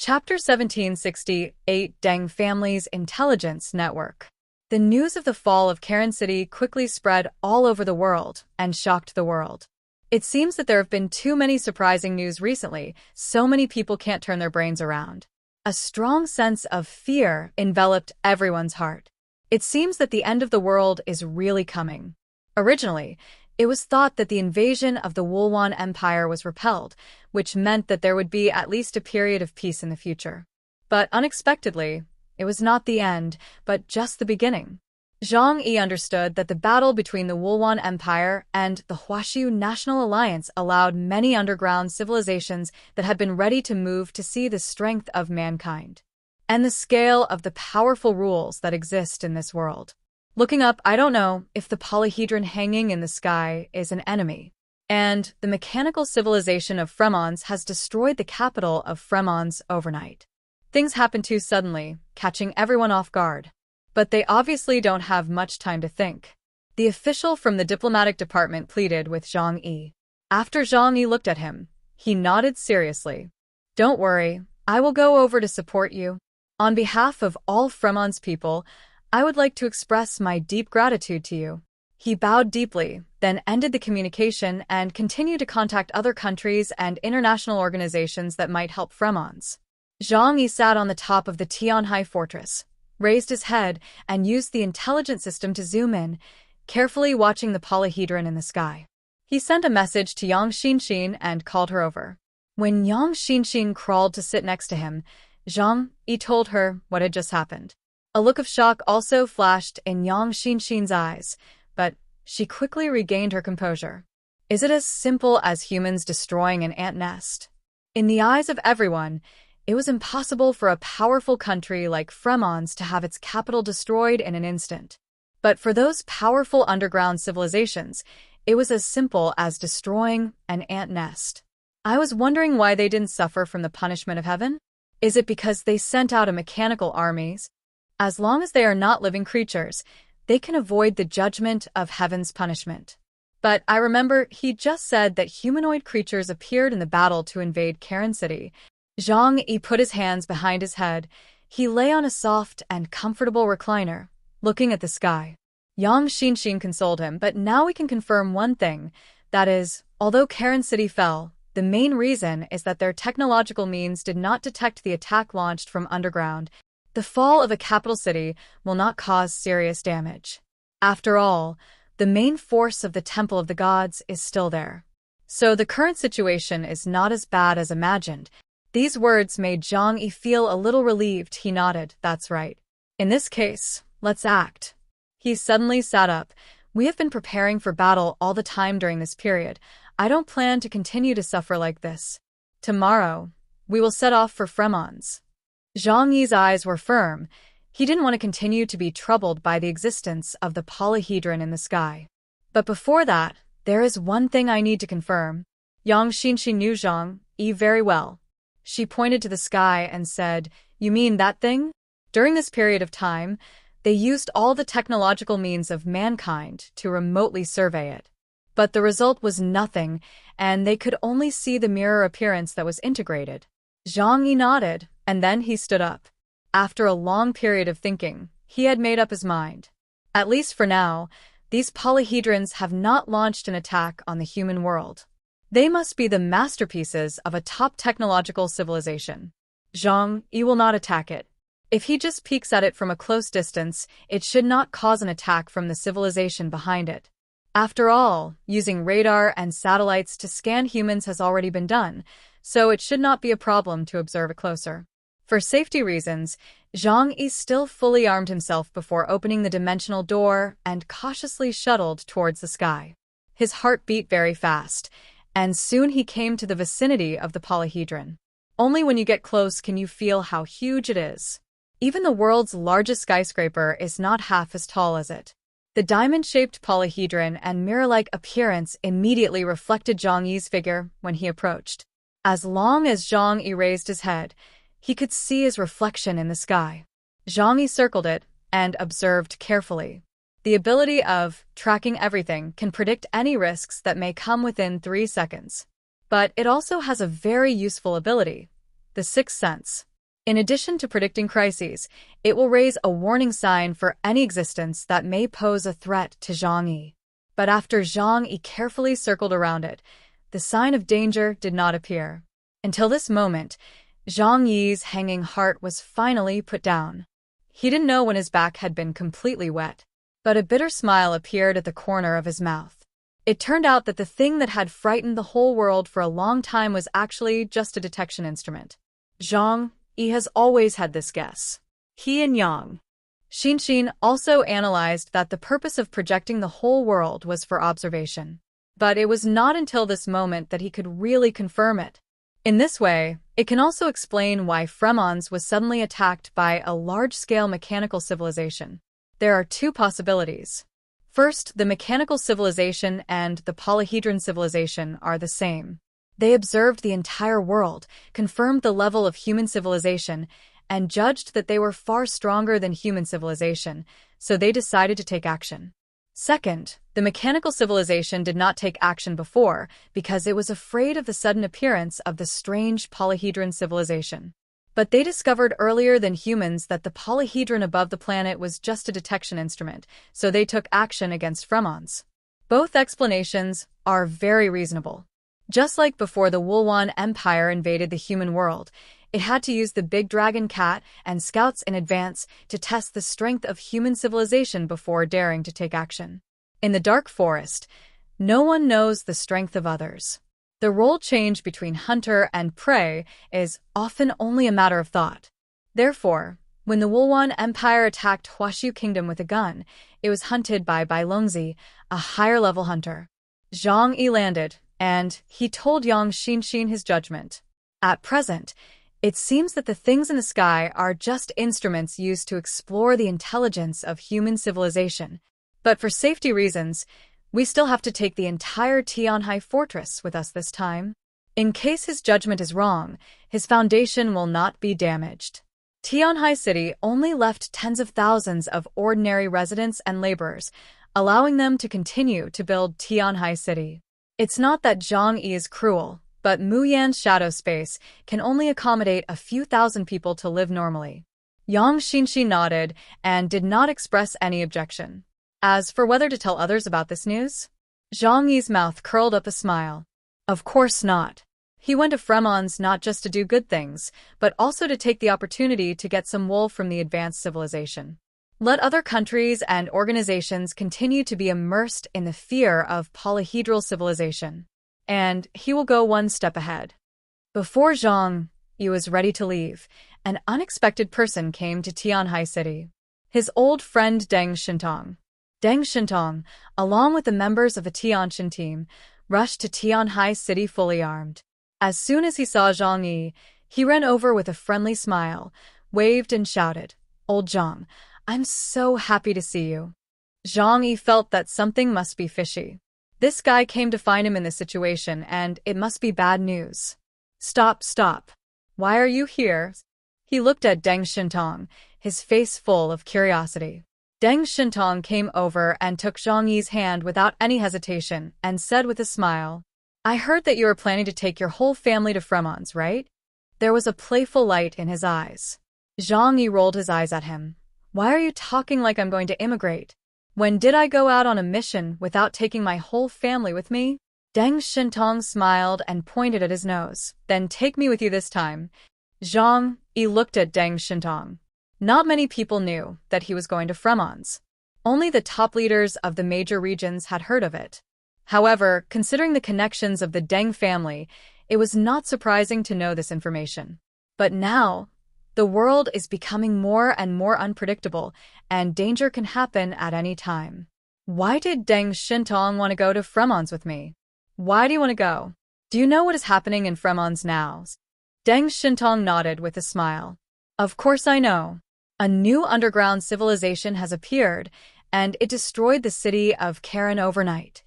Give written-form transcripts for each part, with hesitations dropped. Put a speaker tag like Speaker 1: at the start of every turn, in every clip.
Speaker 1: Chapter 1768 Deng Family's Intelligence Network. The news of the fall of Karen City quickly spread all over the world and shocked the world. It seems that there have been too many surprising news recently, so many people can't turn their brains around. A strong sense of fear enveloped everyone's heart. It seems that the end of the world is really coming. Originally, it was thought that the invasion of the Wulwan Empire was repelled, which meant that there would be at least a period of peace in the future. But unexpectedly, it was not the end, but just the beginning. Zhang Yi understood that the battle between the Wulwan Empire and the Huaxiu National Alliance allowed many underground civilizations that had been ready to move to see the strength of mankind and the scale of the powerful rules that exist in this world. Looking up, I don't know if the polyhedron hanging in the sky is an enemy. And the mechanical civilization of Fremons has destroyed the capital of Fremons overnight. Things happen too suddenly, catching everyone off guard. But they obviously don't have much time to think. The official from the diplomatic department pleaded with Zhang Yi. After Zhang Yi looked at him, he nodded seriously. Don't worry, I will go over to support you. On behalf of all Fremons people, I would like to express my deep gratitude to you. He bowed deeply, then ended the communication and continued to contact other countries and international organizations that might help Fremons. Zhang Yi sat on the top of the Tianhai fortress, raised his head, and used the intelligence system to zoom in, carefully watching the polyhedron in the sky. He sent a message to Yang Xinxin and called her over. When Yang Xinxin crawled to sit next to him, Zhang Yi told her what had just happened. A look of shock also flashed in Yang Xinxin's eyes, but she quickly regained her composure. Is it as simple as humans destroying an ant nest? In the eyes of everyone, it was impossible for a powerful country like Fremons to have its capital destroyed in an instant. But for those powerful underground civilizations, it was as simple as destroying an ant nest. I was wondering why they didn't suffer from the punishment of heaven. Is it because they sent out a mechanical armies? As long as they are not living creatures, they can avoid the judgment of heaven's punishment. But I remember he just said that humanoid creatures appeared in the battle to invade Karen City. Zhang Yi put his hands behind his head. He lay on a soft and comfortable recliner, looking at the sky. Yang Xinxin consoled him, but now we can confirm one thing. That is, although Karen City fell, the main reason is that their technological means did not detect the attack launched from underground. The fall of a capital city will not cause serious damage. After all, the main force of the Temple of the Gods is still there. So the current situation is not as bad as imagined. These words made Zhang Yi feel a little relieved. He nodded. That's right. In this case, let's act. He suddenly sat up. We have been preparing for battle all the time during this period. I don't plan to continue to suffer like this. Tomorrow, we will set off for Fremons. Zhang Yi's eyes were firm. He didn't want to continue to be troubled by the existence of the polyhedron in the sky. But before that, there is one thing I need to confirm. Yang Xinxin knew Zhang Yi very well. She pointed to the sky and said, "You mean that thing?" During this period of time, they used all the technological means of mankind to remotely survey it. But the result was nothing, and they could only see the mirror appearance that was integrated. Zhang Yi nodded, and then he stood up. After a long period of thinking, he had made up his mind. At least for now, these polyhedrons have not launched an attack on the human world. They must be the masterpieces of a top technological civilization. Zhang Yi will not attack it. If he just peeks at it from a close distance, it should not cause an attack from the civilization behind it. After all, using radar and satellites to scan humans has already been done, so it should not be a problem to observe it closer. For safety reasons, Zhang Yi still fully armed himself before opening the dimensional door and cautiously shuttled towards the sky. His heart beat very fast, and soon he came to the vicinity of the polyhedron. Only when you get close can you feel how huge it is. Even the world's largest skyscraper is not half as tall as it. The diamond-shaped polyhedron and mirror-like appearance immediately reflected Zhang Yi's figure when he approached. As long as Zhang Yi raised his head, he could see his reflection in the sky. Zhang Yi circled it and observed carefully. The ability of tracking everything can predict any risks that may come within 3 seconds. But it also has a very useful ability, the sixth sense. In addition to predicting crises, it will raise a warning sign for any existence that may pose a threat to Zhang Yi. But after Zhang Yi carefully circled around it, the sign of danger did not appear. Until this moment, Zhang Yi's hanging heart was finally put down. He didn't know when his back had been completely wet, but a bitter smile appeared at the corner of his mouth. It turned out that the thing that had frightened the whole world for a long time was actually just a detection instrument. Zhang Yi has always had this guess. He and Yang Xinxin also analyzed that the purpose of projecting the whole world was for observation. But it was not until this moment that he could really confirm it. In this way, it can also explain why Fremons was suddenly attacked by a large-scale mechanical civilization. There are two possibilities. First, the mechanical civilization and the polyhedron civilization are the same. They observed the entire world, confirmed the level of human civilization, and judged that they were far stronger than human civilization, so they decided to take action. Second, the mechanical civilization did not take action before because it was afraid of the sudden appearance of the strange polyhedron civilization. But they discovered earlier than humans that the polyhedron above the planet was just a detection instrument, so they took action against Fremons. Both explanations are very reasonable. Just like before the Wulwan Empire invaded the human world, it had to use the big dragon cat and scouts in advance to test the strength of human civilization before daring to take action. In the dark forest, no one knows the strength of others. The role change between hunter and prey is often only a matter of thought. Therefore, when the Wulwan Empire attacked Huashu Kingdom with a gun, it was hunted by Bailongzi, a higher-level hunter. Zhang Yi landed, and he told Yang Xinxin his judgment. At present, it seems that the things in the sky are just instruments used to explore the intelligence of human civilization. But for safety reasons, we still have to take the entire Tianhai fortress with us this time. In case his judgment is wrong, his foundation will not be damaged. Tianhai City only left tens of thousands of ordinary residents and laborers, allowing them to continue to build Tianhai City. It's not that Zhang Yi is cruel, but Muyan's shadow space can only accommodate a few thousand people to live normally. Yang Xinxi nodded and did not express any objection. As for whether to tell others about this news, Zhang Yi's mouth curled up a smile. Of course not. He went to Fremons not just to do good things, but also to take the opportunity to get some wool from the advanced civilization. Let other countries and organizations continue to be immersed in the fear of polyhedral civilization, and he will go one step ahead. Before Zhang Yi was ready to leave, an unexpected person came to Tianhai City. His old friend Deng Shintong. Deng Shintong, along with the members of a Tianxin team, rushed to Tianhai City fully armed. As soon as he saw Zhang Yi, he ran over with a friendly smile, waved and shouted, "Old Zhang, I'm so happy to see you." Zhang Yi felt that something must be fishy. This guy came to find him in this situation, and it must be bad news. Stop. Why are you here?" He looked at Deng Shintong, his face full of curiosity. Deng Shintong came over and took Zhang Yi's hand without any hesitation and said with a smile, "I heard that you are planning to take your whole family to Fremons, right?" There was a playful light in his eyes. Zhang Yi rolled his eyes at him. "Why are you talking like I'm going to immigrate? When did I go out on a mission without taking my whole family with me?" Deng Shintong smiled and pointed at his nose. "Then take me with you this time." Zhang Yi looked at Deng Shintong. Not many people knew that he was going to Fremons. Only the top leaders of the major regions had heard of it. However, considering the connections of the Deng family, it was not surprising to know this information. But now, the world is becoming more and more unpredictable, and danger can happen at any time. Why did Deng Shintong want to go to Fremons with me? Why do you want to go? Do you know what is happening in Fremons now? Deng Shintong nodded with a smile. Of course I know. A new underground civilization has appeared, and it destroyed the city of Karen overnight.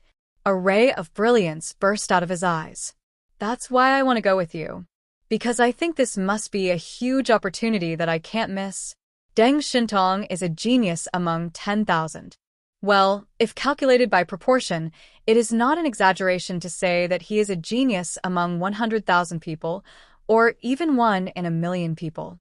Speaker 1: A ray of brilliance burst out of his eyes. That's why I want to go with you. Because I think this must be a huge opportunity that I can't miss. Deng Shintong is a genius among 10,000. Well, if calculated by proportion, it is not an exaggeration to say that he is a genius among 100,000 people, or even 1 in a million people.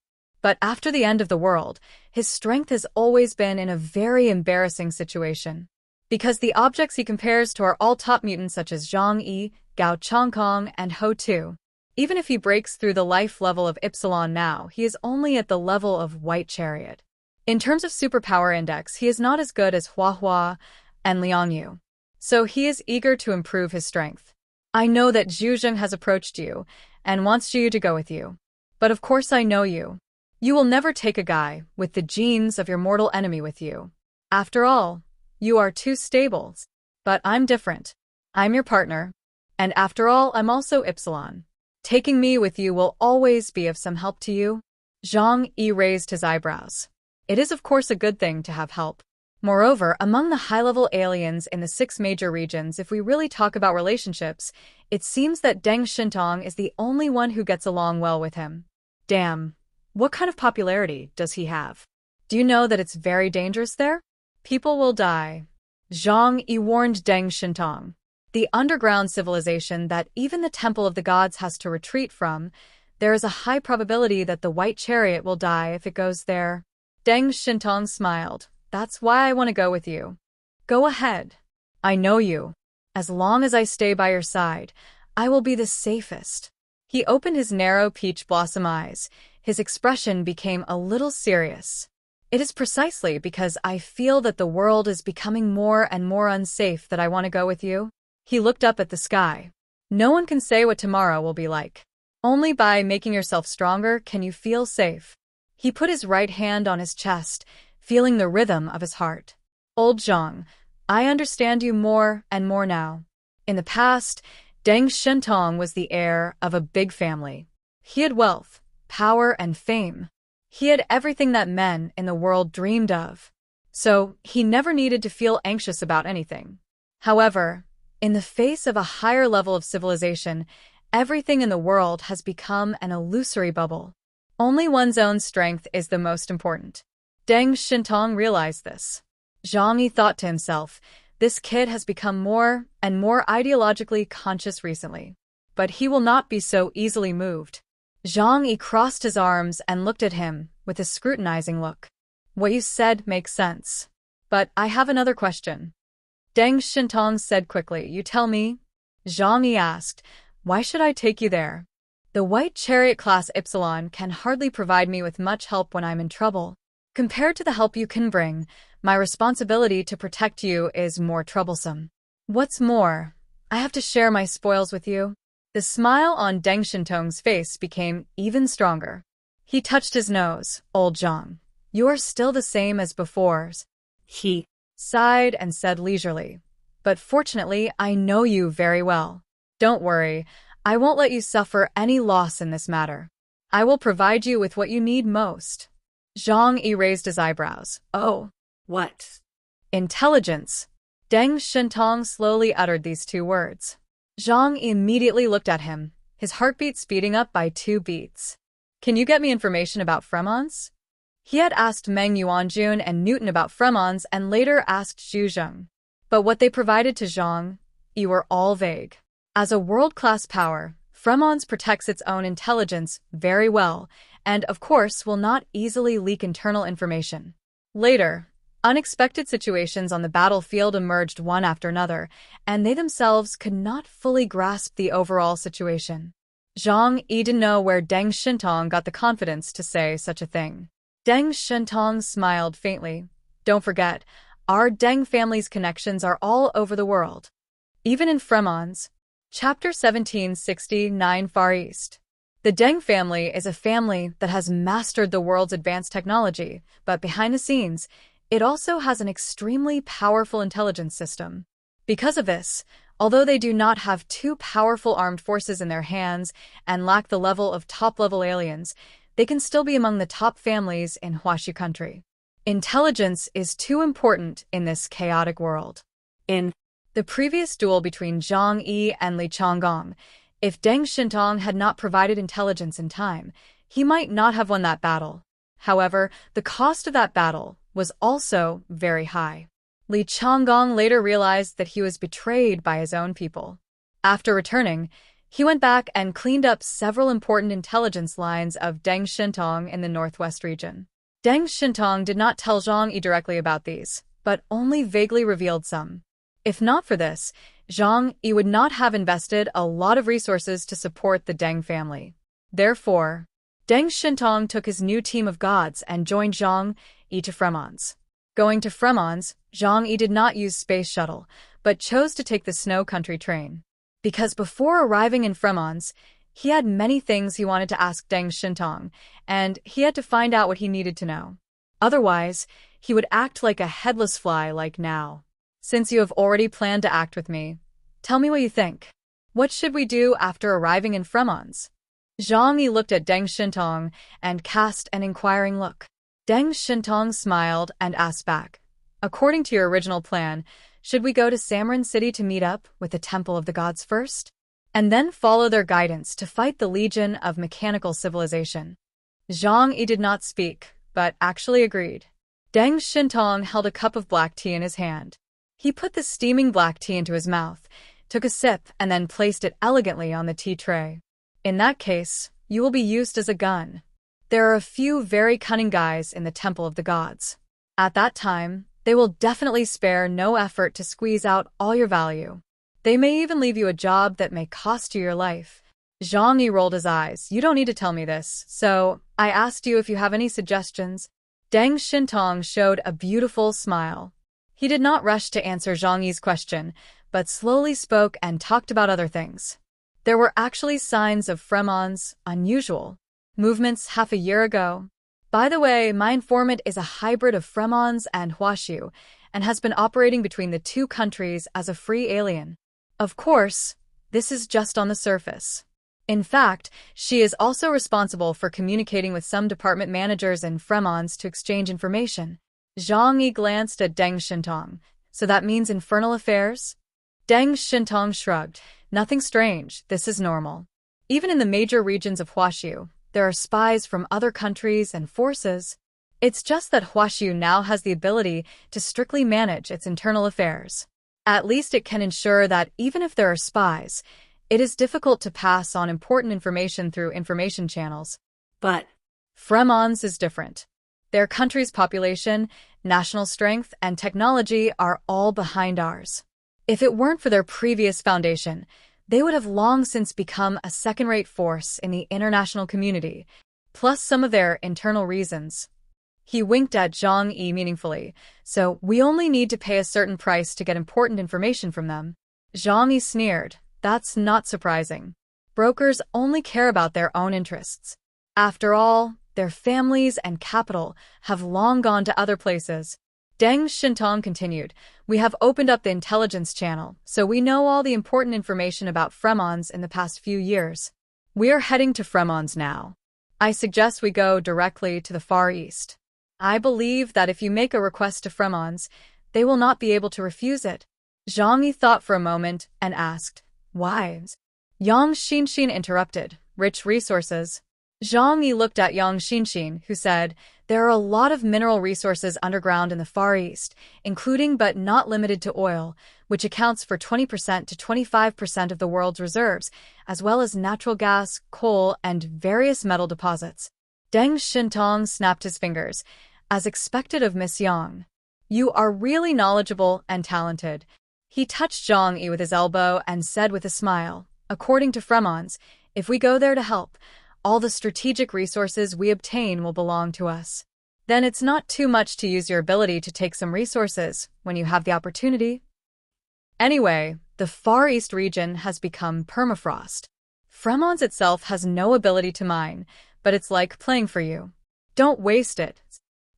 Speaker 1: But after the end of the world, his strength has always been in a very embarrassing situation. Because the objects he compares to are all top mutants such as Zhang Yi, Gao Changkong, and Ho Tu. Even if he breaks through the life level of Epsilon now, he is only at the level of White Chariot. In terms of superpower index, he is not as good as Hua Hua and Liang Yu. So he is eager to improve his strength. I know that Zhu Zheng has approached you and wants you to go with you. But of course I know you. You will never take a guy with the genes of your mortal enemy with you. After all, you are too stable. But I'm different. I'm your partner. And after all, I'm also Epsilon. Taking me with you will always be of some help to you. Zhang Yi raised his eyebrows. It is of course a good thing to have help. Moreover, among the high-level aliens in the 6 major regions, if we really talk about relationships, it seems that Deng Shintong is the only one who gets along well with him. Damn. What kind of popularity does he have? Do you know that it's very dangerous there? People will die. Zhang Yi warned Deng Shintong. The underground civilization that even the Temple of the Gods has to retreat from, there is a high probability that the White Chariot will die if it goes there. Deng Shintong smiled. That's why I want to go with you. Go ahead. I know you. As long as I stay by your side, I will be the safest. He opened his narrow peach blossom eyes. His expression became a little serious. It is precisely because I feel that the world is becoming more and more unsafe that I want to go with you. He looked up at the sky. No one can say what tomorrow will be like. Only by making yourself stronger can you feel safe. He put his right hand on his chest, feeling the rhythm of his heart. Old Zhang, I understand you more and more now. In the past, Deng Shintong was the heir of a big family. He had wealth, power, and fame. He had everything that men in the world dreamed of. So, he never needed to feel anxious about anything. However, in the face of a higher level of civilization, everything in the world has become an illusory bubble. Only one's own strength is the most important. Deng Shintong realized this. Zhang Yi thought to himself, this kid has become more and more ideologically conscious recently. But he will not be so easily moved. Zhang Yi crossed his arms and looked at him with a scrutinizing look. What you said makes sense. But I have another question. Deng Shintong said quickly, you tell me? Zhang Yi asked, why should I take you there? The White Chariot class Epsilon can hardly provide me with much help when I'm in trouble. Compared to the help you can bring, my responsibility to protect you is more troublesome. What's more, I have to share my spoils with you. The smile on Deng Shintong's face became even stronger. He touched his nose. Old Zhang, you are still the same as before. He sighed and said leisurely, but fortunately I know you very well. Don't worry, I won't let you suffer any loss in this matter. I will provide you with what you need most. Zhang Yi raised his eyebrows. Oh, what? Intelligence. Deng Shintong slowly uttered these 2 words. Zhang Yi immediately looked at him, his heartbeat speeding up by 2 beats. Can you get me information about Fremons? He had asked Meng Yuanjun and Newton about Fremons and later asked Zhu Zheng. But what they provided to Zhang Yi were all vague. As a world-class power, Fremons protects its own intelligence very well and, of course, will not easily leak internal information. Later, unexpected situations on the battlefield emerged one after another, and they themselves could not fully grasp the overall situation. Zhang Yi didn't know where Deng Shintong got the confidence to say such a thing. Deng Shintong smiled faintly. Don't forget, our Deng family's connections are all over the world. Even in Fremons. Chapter 1769 Far East. The Deng family is a family that has mastered the world's advanced technology, but behind the scenes, it also has an extremely powerful intelligence system. Because of this, although they do not have 2 powerful armed forces in their hands and lack the level of top-level aliens, they can still be among the top families in Huaxi country. Intelligence is too important in this chaotic world. In the previous duel between Zhang Yi and Li Changgong, if Deng Shintong had not provided intelligence in time, he might not have won that battle. However, the cost of that battle was also very high. Li Changgong later realized that he was betrayed by his own people. After returning, He went back and cleaned up several important intelligence lines of Deng Shintong in the northwest region. Deng Shintong did not tell Zhang Yi directly about these, but only vaguely revealed some. If not for this, Zhang Yi would not have invested a lot of resources to support the Deng family. Therefore, Deng Shintong took his new team of gods and joined Zhang Yi to Fremons. Going to Fremons, Zhang Yi did not use space shuttle, but chose to take the snow country train. Because before arriving in Fremons, he had many things he wanted to ask Deng Shintong, and he had to find out what he needed to know. Otherwise, he would act like a headless fly like now. Since you have already planned to act with me, tell me what you think. What should we do after arriving in Fremons? Zhang Yi looked at Deng Shintong and cast an inquiring look. Deng Shintong smiled and asked back, according to your original plan, should we go to Samran City to meet up with the Temple of the Gods first? And then follow their guidance to fight the Legion of Mechanical Civilization? Zhang Yi did not speak, but actually agreed. Deng Shintong held a cup of black tea in his hand. He put the steaming black tea into his mouth, took a sip, and then placed it elegantly on the tea tray. In that case, you will be used as a gun. There are a few very cunning guys in the Temple of the Gods. At that time, they will definitely spare no effort to squeeze out all your value. They may even leave you a job that may cost you your life. Zhang Yi rolled his eyes. You don't need to tell me this, so I asked you if you have any suggestions. Deng Shintong showed a beautiful smile. He did not rush to answer Zhang Yi's question, but slowly spoke and talked about other things. There were actually signs of Fremon's unusual movements half a year ago. By the way, my informant is a hybrid of Fremons and Huashu, and has been operating between the two countries as a free alien. Of course, this is just on the surface. In fact, she is also responsible for communicating with some department managers in Fremons to exchange information. Zhang Yi glanced at Deng Shintong. So that means infernal affairs? Deng Shintong shrugged. Nothing strange, this is normal. Even in the major regions of Huashu, there are spies from other countries and forces. It's just that Huashu now has the ability to strictly manage its internal affairs. At least it can ensure that even if there are spies, it is difficult to pass on important information through information channels. But Fremons is different. Their country's population, national strength, and technology are all behind ours. If it weren't for their previous foundation, they would have long since become a second-rate force in the international community, plus some of their internal reasons. He winked at Zhang Yi meaningfully, so we only need to pay a certain price to get important information from them. Zhang Yi sneered. That's not surprising. Brokers only care about their own interests. After all, their families and capital have long gone to other places. Deng Shintong continued, we have opened up the intelligence channel, so we know all the important information about Fremons in the past few years. We are heading to Fremons now. I suggest we go directly to the Far East. I believe that if you make a request to Fremons, they will not be able to refuse it. Zhang Yi thought for a moment and asked, why? Yang Xinshin interrupted, rich resources. Zhang Yi looked at Yang Xinshin, who said, there are a lot of mineral resources underground in the Far East, including but not limited to oil, which accounts for 20% to 25% of the world's reserves, as well as natural gas, coal, and various metal deposits. Deng Shintong snapped his fingers, as expected of Miss Yang. You are really knowledgeable and talented. He touched Zhang Yi with his elbow and said with a smile, according to Fremons, if we go there to help, all the strategic resources we obtain will belong to us. Then it's not too much to use your ability to take some resources when you have the opportunity. Anyway, the Far East region has become permafrost. Fremons itself has no ability to mine, but it's like playing for you. Don't waste it.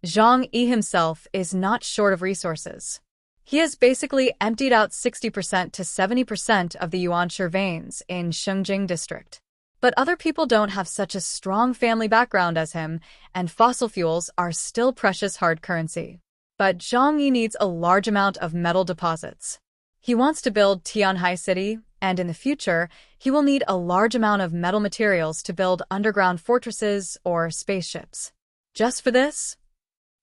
Speaker 1: Zhang Yi himself is not short of resources. He has basically emptied out 60% to 70% of the Yuanshe veins in Shengjing district. But other people don't have such a strong family background as him, and fossil fuels are still precious hard currency. But Zhang Yi needs a large amount of metal deposits. He wants to build Tianhai City, and in the future, he will need a large amount of metal materials to build underground fortresses or spaceships. Just for this?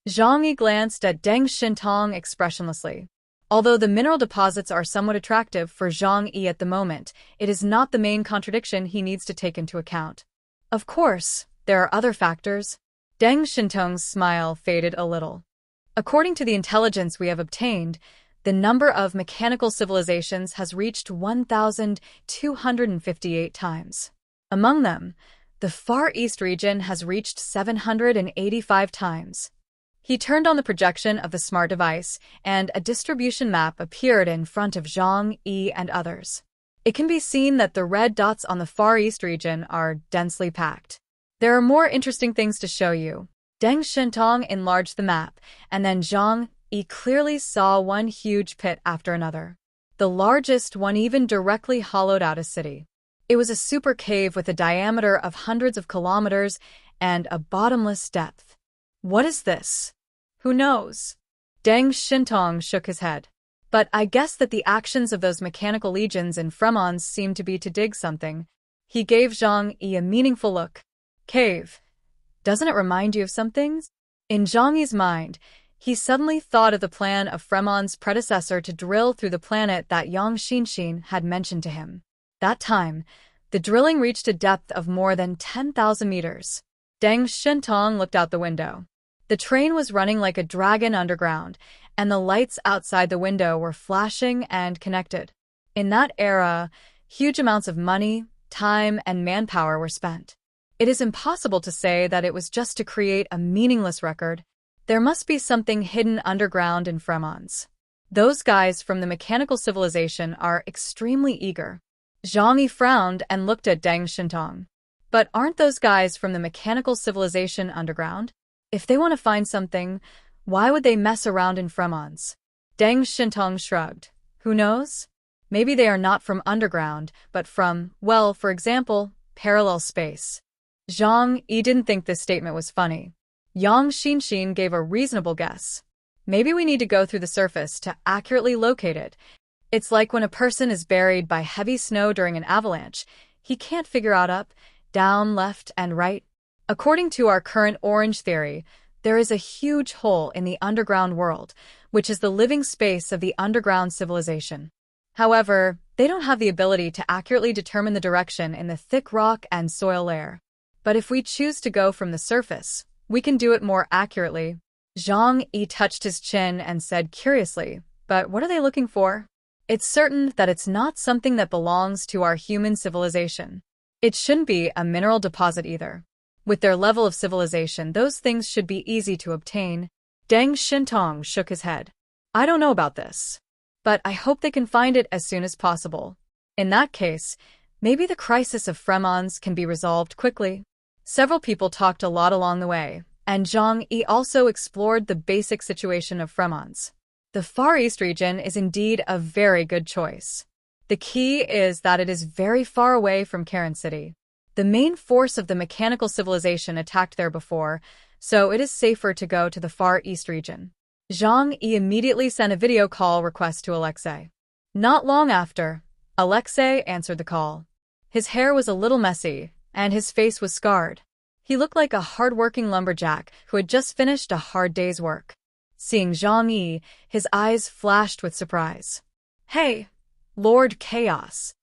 Speaker 1: Zhang Yi glanced at Deng Shintong expressionlessly. Although the mineral deposits are somewhat attractive for Zhang Yi at the moment, it is not the main contradiction he needs to take into account. Of course, there are other factors. Deng Shintong's smile faded a little. According to the intelligence we have obtained, the number of mechanical civilizations has reached 1,258 times. Among them, the Far East region has reached 785 times. He turned on the projection of the smart device, and a distribution map appeared in front of Zhang Yi and others. It can be seen that the red dots on the Far East region are densely packed. There are more interesting things to show you. Deng Shintong enlarged the map, and then Zhang Yi clearly saw one huge pit after another. The largest one even directly hollowed out a city. It was a super cave with a diameter of hundreds of kilometers and a bottomless depth. What is this? Who knows? Deng Shintong shook his head. But I guess that the actions of those mechanical legions in Fremons seem to be to dig something. He gave Zhang Yi a meaningful look. Cave. Doesn't it remind you of something? In Zhang Yi's mind, he suddenly thought of the plan of Fremon's predecessor to drill through the planet that Yang Xinxin had mentioned to him. That time, the drilling reached a depth of more than 10,000 meters. Deng Shintong looked out the window. The train was running like a dragon underground, and the lights outside the window were flashing and connected. In that era, huge amounts of money, time, and manpower were spent. It is impossible to say that it was just to create a meaningless record. There must be something hidden underground in Fremons. Those guys from the mechanical civilization are extremely eager. Zhang Yi frowned and looked at Deng Shintong. But aren't those guys from the mechanical civilization underground? If they want to find something, why would they mess around in Fremons? Deng Shintong shrugged. Who knows? Maybe they are not from underground, but from, well, for example, parallel space. Zhang Yi didn't think this statement was funny. Yang Xinxin gave a reasonable guess. Maybe we need to go through the surface to accurately locate it. It's like when a person is buried by heavy snow during an avalanche. He can't figure out up, down, left, and right. According to our current orange theory, there is a huge hole in the underground world, which is the living space of the underground civilization. However, they don't have the ability to accurately determine the direction in the thick rock and soil layer. But if we choose to go from the surface, we can do it more accurately. Zhang Yi touched his chin and said curiously, but what are they looking for? It's certain that it's not something that belongs to our human civilization. It shouldn't be a mineral deposit either. With their level of civilization, those things should be easy to obtain. Deng Shintong shook his head. I don't know about this, but I hope they can find it as soon as possible. In that case, maybe the crisis of Fremons can be resolved quickly. Several people talked a lot along the way, and Zhang Yi also explored the basic situation of Fremons. The Far East region is indeed a very good choice. The key is that it is very far away from Karen City. The main force of the mechanical civilization attacked there before, so it is safer to go to the Far East region. Zhang Yi immediately sent a video call request to Alexei. Not long after, Alexei answered the call. His hair was a little messy, and his face was scarred. He looked like a hard-working lumberjack who had just finished a hard day's work. Seeing Zhang Yi, his eyes flashed with surprise. Hey, Lord Chaos.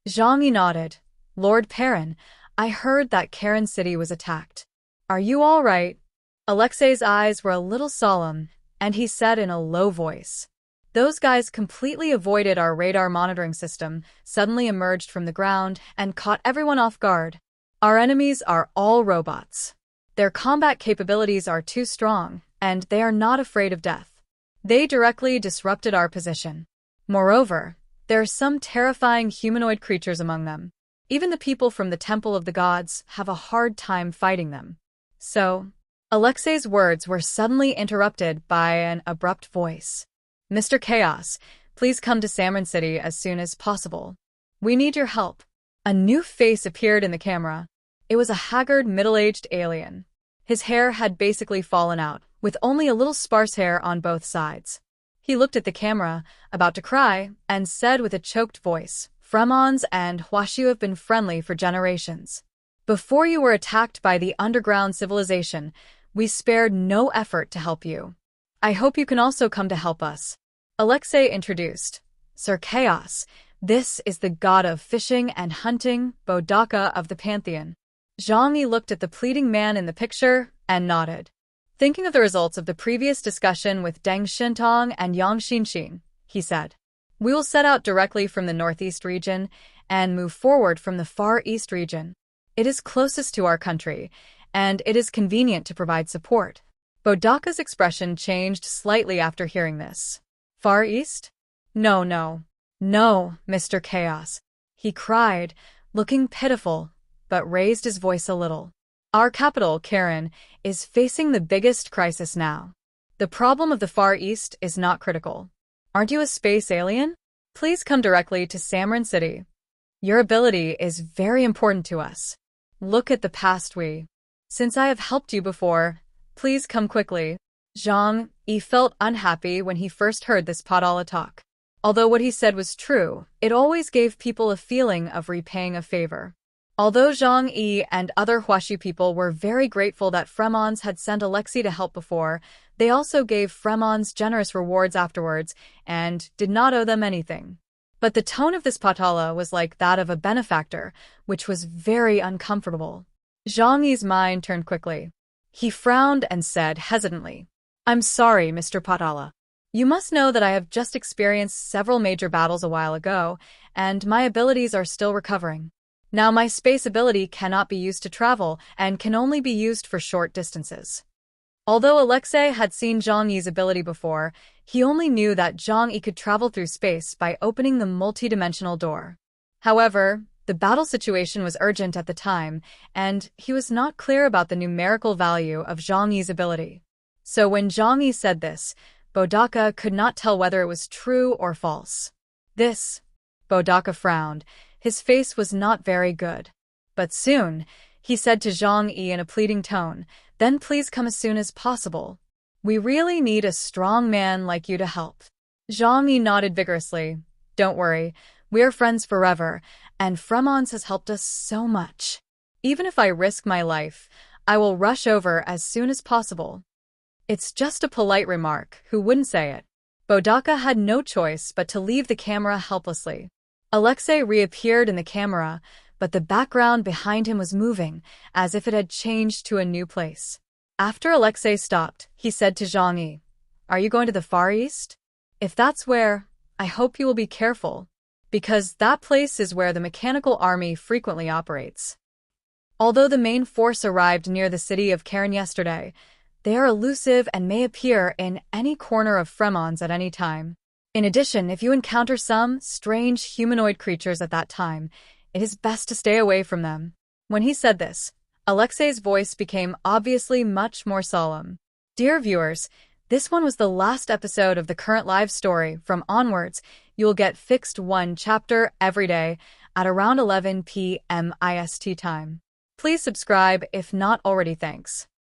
Speaker 1: Zhang Yi nodded. Lord Perrin, I heard that Karen City was attacked. Are you all right? Alexei's eyes were a little solemn, and he said in a low voice. Those guys completely avoided our radar monitoring system, suddenly emerged from the ground, and caught everyone off guard. Our enemies are all robots. Their combat capabilities are too strong, and they are not afraid of death. They directly disrupted our position. Moreover, there are some terrifying humanoid creatures among them. Even the people from the Temple of the Gods have a hard time fighting them. So, Alexei's words were suddenly interrupted by an abrupt voice. Mr. Chaos, please come to Samron City as soon as possible. We need your help. A new face appeared in the camera. It was a haggard, middle-aged alien. His hair had basically fallen out, with only a little sparse hair on both sides. He looked at the camera, about to cry, and said with a choked voice, Fremons and Huashu have been friendly for generations. Before you were attacked by the underground civilization, we spared no effort to help you. I hope you can also come to help us. Alexei introduced. Sir Chaos, this is the god of fishing and hunting, Bodaka of the Pantheon. Zhang Yi looked at the pleading man in the picture and nodded. Thinking of the results of the previous discussion with Deng Shintong and Yang Xinxin, he said, "We will set out directly from the northeast region and move forward from the far east region. It is closest to our country, and it is convenient to provide support." Bodaka's expression changed slightly after hearing this. Far east? No, Mr. Chaos, he cried, looking pitiful, but raised his voice a little. Our capital, Karen, is facing the biggest crisis now. The problem of the Far East is not critical. Aren't you a space alien? Please come directly to Samran City. Your ability is very important to us. Look at the past Since I have helped you before, please come quickly. Zhang Yi felt unhappy when he first heard this Padala talk. Although what he said was true, it always gave people a feeling of repaying a favor. Although Zhang Yi and other Huaxi people were very grateful that Fremons had sent Alexei to help before, they also gave Fremons generous rewards afterwards and did not owe them anything. But the tone of this Patala was like that of a benefactor, which was very uncomfortable. Zhang Yi's mind turned quickly. He frowned and said hesitantly, "I'm sorry, Mr. Patala. You must know that I have just experienced several major battles a while ago, and my abilities are still recovering. Now my space ability cannot be used to travel and can only be used for short distances." Although Alexei had seen Zhang Yi's ability before, he only knew that Zhang Yi could travel through space by opening the multi-dimensional door. However, the battle situation was urgent at the time, and he was not clear about the numerical value of Zhang Yi's ability. So when Zhang Yi said this, Bodaka could not tell whether it was true or false. Bodaka frowned. His face was not very good. But soon, he said to Zhang Yi in a pleading tone, "Then please come as soon as possible. We really need a strong man like you to help." Zhang Yi nodded vigorously. "Don't worry, we are friends forever, and Fremons has helped us so much. Even if I risk my life, I will rush over as soon as possible." It's just a polite remark, who wouldn't say it? Bodaka had no choice but to leave the camera helplessly. Alexei reappeared in the camera, but the background behind him was moving, as if it had changed to a new place. After Alexei stopped, he said to Zhang Yi, "Are you going to the Far East? If that's where, I hope you will be careful, because that place is where the mechanical army frequently operates." Although the main force arrived near the city of Karen yesterday, they are elusive and may appear in any corner of Fremons at any time. In addition, if you encounter some strange humanoid creatures at that time, it is best to stay away from them. When he said this, Alexei's voice became obviously much more solemn. Dear viewers, this one was the last episode of the current live story. From onwards, you will get fixed one chapter every day at around 11 p.m. IST time. Please subscribe if not already. Thanks.